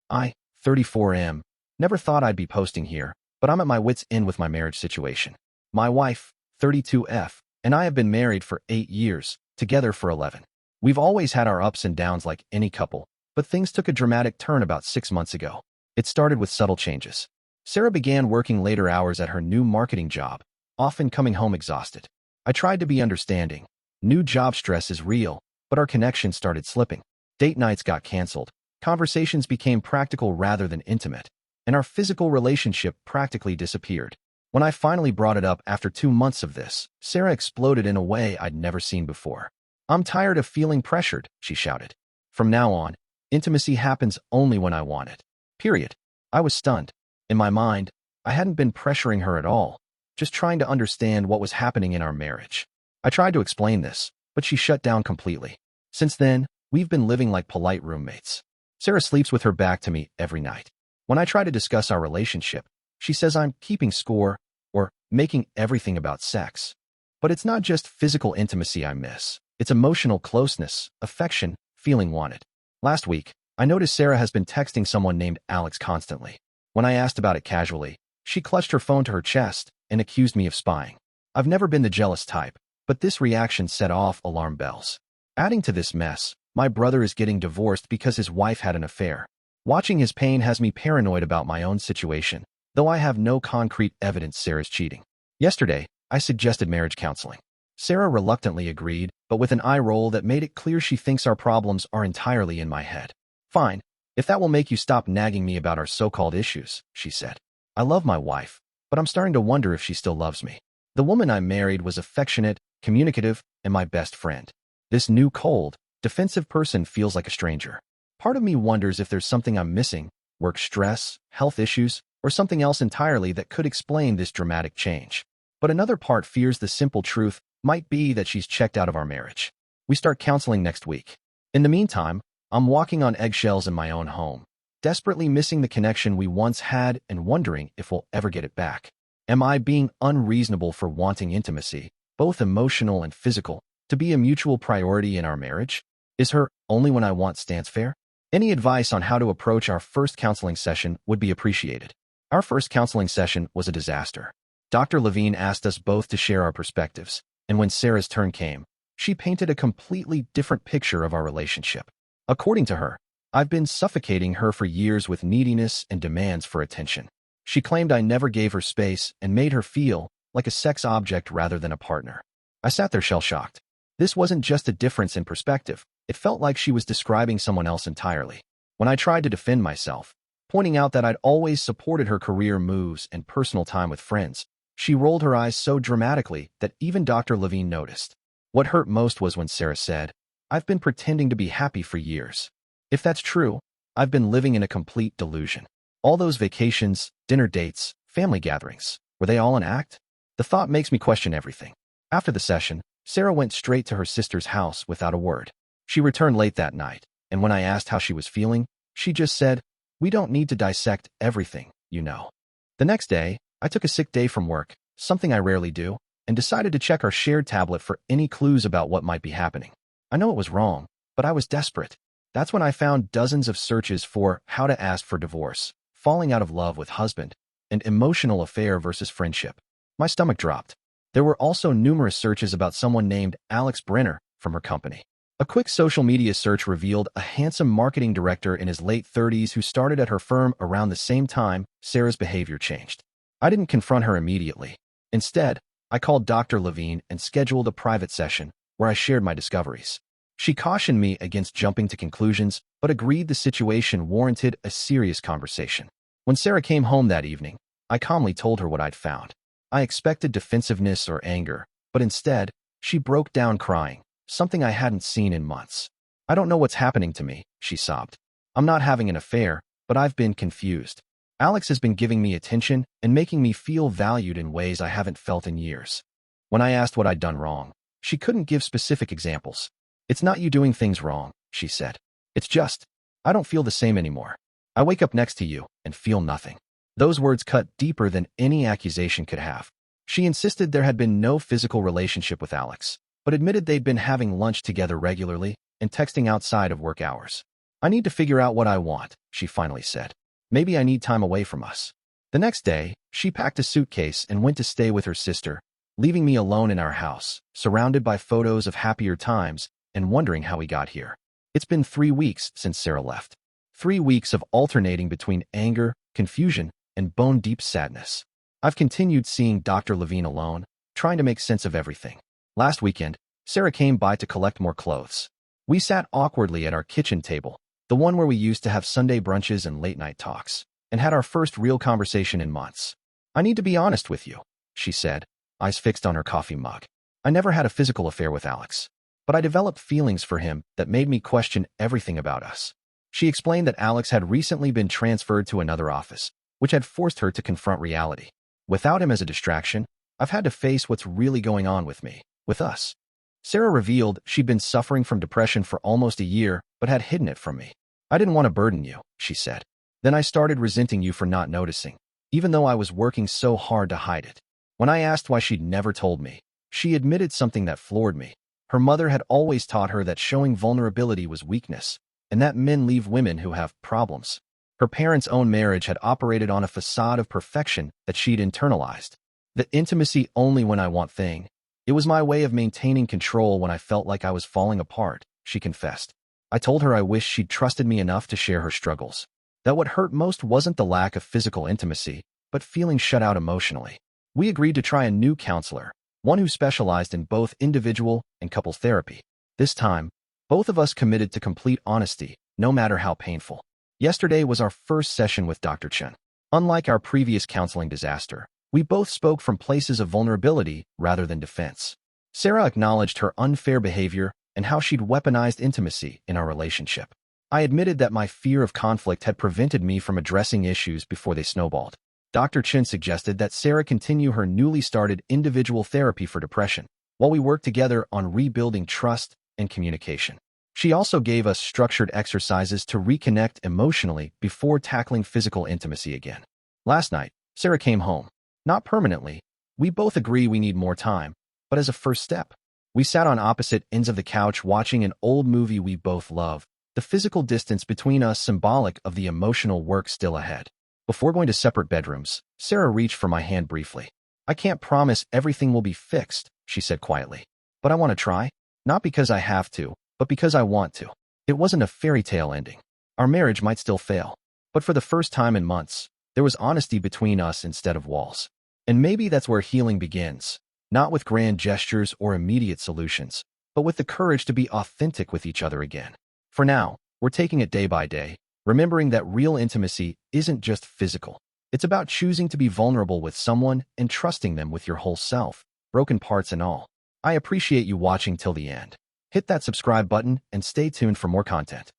I, 34 am, never thought I'd be posting here, but I'm at my wit's end with my marriage situation. My wife, 32F, and I have been married for 8 years, together for 11. We've always had our ups and downs like any couple, but things took a dramatic turn about 6 months ago. It started with subtle changes. Sarah began working later hours at her new marketing job, often coming home exhausted. I tried to be understanding. New job stress is real, but our connection started slipping. Date nights got canceled. Conversations became practical rather than intimate, and our physical relationship practically disappeared. When I finally brought it up after 2 months of this, Sarah exploded in a way I'd never seen before. "I'm tired of feeling pressured," she shouted. "From now on, intimacy happens only when I want it. Period." I was stunned. In my mind, I hadn't been pressuring her at all, just trying to understand what was happening in our marriage. I tried to explain this, but she shut down completely. Since then, we've been living like polite roommates. Sarah sleeps with her back to me every night. When I try to discuss our relationship, she says I'm keeping score or making everything about sex. But it's not just physical intimacy I miss. It's emotional closeness, affection, feeling wanted. Last week, I noticed Sarah has been texting someone named Alex constantly. When I asked about it casually, she clutched her phone to her chest and accused me of spying. I've never been the jealous type, but this reaction set off alarm bells. Adding to this mess, my brother is getting divorced because his wife had an affair. Watching his pain has me paranoid about my own situation, though I have no concrete evidence Sarah's cheating. Yesterday, I suggested marriage counseling. Sarah reluctantly agreed, but with an eye roll that made it clear she thinks our problems are entirely in my head. "Fine, if that will make you stop nagging me about our so-called issues," she said. "I love my wife, but I'm starting to wonder if she still loves me. The woman I married was affectionate, communicative, and my best friend. This new cold, defensive person feels like a stranger. Part of me wonders if there's something I'm missing, work stress, health issues, or something else entirely that could explain this dramatic change. But another part fears the simple truth might be that she's checked out of our marriage. We start counseling next week. In the meantime, I'm walking on eggshells in my own home, desperately missing the connection we once had and wondering if we'll ever get it back. Am I being unreasonable for wanting intimacy, both emotional and physical, to be a mutual priority in our marriage? Is her only when I want stance fair? Any advice on how to approach our first counseling session would be appreciated. Our first counseling session was a disaster. Dr. Levine asked us both to share our perspectives, and when Sarah's turn came, she painted a completely different picture of our relationship. According to her, I've been suffocating her for years with neediness and demands for attention. She claimed I never gave her space and made her feel like a sex object rather than a partner. I sat there shell-shocked. This wasn't just a difference in perspective. It felt like she was describing someone else entirely. When I tried to defend myself, pointing out that I'd always supported her career moves and personal time with friends, she rolled her eyes so dramatically that even Dr. Levine noticed. What hurt most was when Sarah said, "I've been pretending to be happy for years. If that's true, I've been living in a complete delusion. All those vacations, dinner dates, family gatherings, were they all an act?" The thought makes me question everything. After the session, Sarah went straight to her sister's house without a word. She returned late that night, and when I asked how she was feeling, she just said, "We don't need to dissect everything, you know." The next day, I took a sick day from work, something I rarely do, and decided to check our shared tablet for any clues about what might be happening. I know it was wrong, but I was desperate. That's when I found dozens of searches for how to ask for divorce, falling out of love with husband, and emotional affair versus friendship. My stomach dropped. There were also numerous searches about someone named Alex Brenner from her company. A quick social media search revealed a handsome marketing director in his late 30s who started at her firm around the same time Sarah's behavior changed. I didn't confront her immediately. Instead, I called Dr. Levine and scheduled a private session where I shared my discoveries. She cautioned me against jumping to conclusions, but agreed the situation warranted a serious conversation. When Sarah came home that evening, I calmly told her what I'd found. I expected defensiveness or anger, but instead, she broke down crying, something I hadn't seen in months. "I don't know what's happening to me," she sobbed. "I'm not having an affair, but I've been confused. Alex has been giving me attention and making me feel valued in ways I haven't felt in years." When I asked what I'd done wrong, she couldn't give specific examples. "It's not you doing things wrong," she said. "It's just, I don't feel the same anymore. I wake up next to you and feel nothing." Those words cut deeper than any accusation could have. She insisted there had been no physical relationship with Alex, but admitted they'd been having lunch together regularly and texting outside of work hours. "I need to figure out what I want," she finally said. Maybe I need time away from us. The next day, she packed a suitcase and went to stay with her sister, leaving me alone in our house, surrounded by photos of happier times and wondering how we got here. It's been 3 weeks since Sarah left. 3 weeks of alternating between anger, confusion, and bone-deep sadness. I've continued seeing Dr. Levine alone, trying to make sense of everything. Last weekend, Sarah came by to collect more clothes. We sat awkwardly at our kitchen table, the one where we used to have Sunday brunches and late-night talks, and had our first real conversation in months. I need to be honest with you, she said, eyes fixed on her coffee mug. I never had a physical affair with Alex, but I developed feelings for him that made me question everything about us. She explained that Alex had recently been transferred to another office, which had forced her to confront reality. Without him as a distraction, I've had to face what's really going on with me, with us. Sarah revealed she'd been suffering from depression for almost a year, but had hidden it from me. I didn't want to burden you, she said. Then I started resenting you for not noticing, even though I was working so hard to hide it. When I asked why she'd never told me, she admitted something that floored me. Her mother had always taught her that showing vulnerability was weakness, and that men leave women who have problems. Her parents' own marriage had operated on a facade of perfection that she'd internalized. The intimacy only when I want thing. It was my way of maintaining control when I felt like I was falling apart, she confessed. I told her I wished she'd trusted me enough to share her struggles. That what hurt most wasn't the lack of physical intimacy, but feeling shut out emotionally. We agreed to try a new counselor, one who specialized in both individual and couples therapy. This time, both of us committed to complete honesty, no matter how painful. Yesterday was our first session with Dr. Chen. Unlike our previous counseling disaster, we both spoke from places of vulnerability rather than defense. Sarah acknowledged her unfair behavior and how she'd weaponized intimacy in our relationship. I admitted that my fear of conflict had prevented me from addressing issues before they snowballed. Dr. Chen suggested that Sarah continue her newly started individual therapy for depression, while we worked together on rebuilding trust and communication. She also gave us structured exercises to reconnect emotionally before tackling physical intimacy again. Last night, Sarah came home. Not permanently. We both agree we need more time, but as a first step. We sat on opposite ends of the couch watching an old movie we both love, the physical distance between us symbolic of the emotional work still ahead. Before going to separate bedrooms, Sarah reached for my hand briefly. I can't promise everything will be fixed, she said quietly. But I want to try. Not because I have to, but because I want to. It wasn't a fairy tale ending. Our marriage might still fail. But for the first time in months, there was honesty between us instead of walls. And maybe that's where healing begins. Not with grand gestures or immediate solutions, but with the courage to be authentic with each other again. For now, we're taking it day by day, remembering that real intimacy isn't just physical. It's about choosing to be vulnerable with someone and trusting them with your whole self, broken parts and all. I appreciate you watching till the end. Hit that subscribe button and stay tuned for more content.